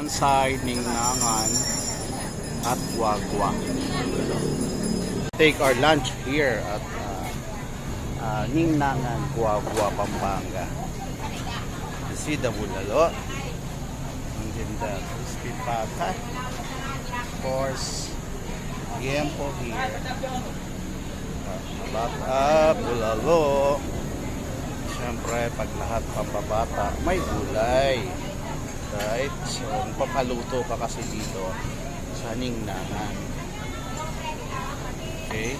Ansay, Ningnangan, at Guagua. Take our lunch here at Ningnangan, Guagua, Pampanga. You see the bulalo. Ang ganda. Crispy pata. Of course, Yempo here. Baka, bulalo. Siyempre, pag lahat pambabata, may gulay. Right? So, papaluto ka kasi dito sa Ningnangan. Okay?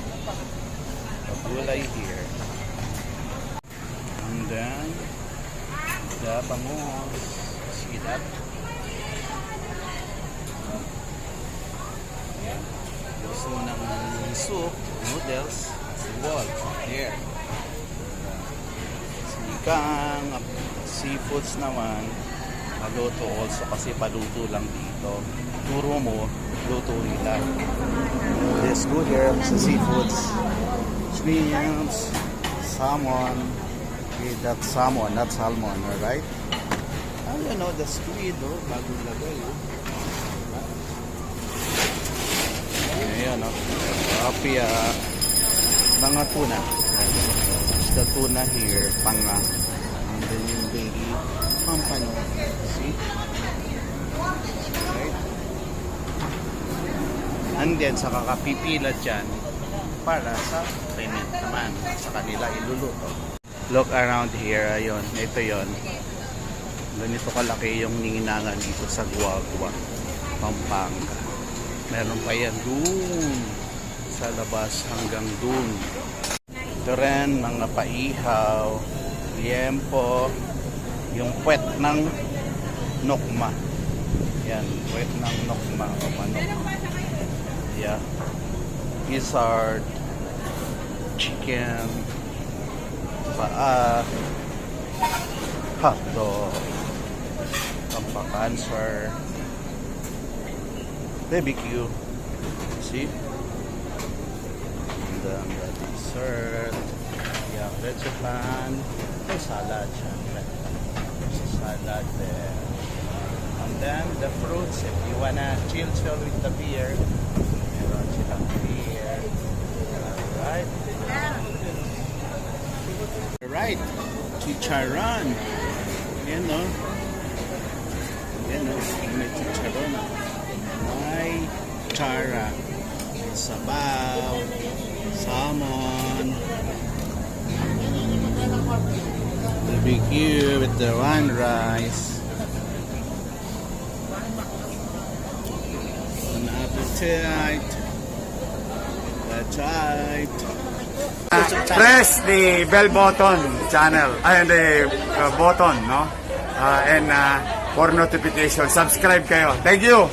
The gulay here. And then, the bangus. See that? Yeah. Gusto ng soup, noodles, wall, here. Sinikang seafoods naman, maluto also kasi paluto lang dito. Turo mo, luto nila. Let's go here sa seafoods. Shrimps, salmon. Okay, that's salmon, not salmon, alright? Oh, you know, the squid, oh, bagong lagay, oh. Ayan, oh. Apia, mga tuna. The tuna here, panga. And then yung baby, pampano. See? Right? And then, sa kakapipila dyan, para sa payment naman. Sa kanila iluluto. Look around here, ayun. Ito yon. Ganito kalaki yung Ningnangan dito sa Guagua, Pampanga. Meron pa yan dun sa labas hanggang dun. Ito rin, mga paihaw, liempo, yung puwet ng nokma. Yan, puwet ng nokma o manok. Yeah. Gizzard, chicken, paa, hotdog, pampakanser, BBQ. See? And then the dessert. Yeah, leche plan. May salad, syempre. There's a salad there. And then the fruits, if you wanna chill with the beer, meron silang beer. Alright. Alright. Chicharon. Yan o. Yan o. May chicharon. May chara. Sabaw. Salmon. BBQ with the one rice. Bon appetit. That's right. Press the bell button channel and the button, no? And for notification, subscribe kayo. Thank you.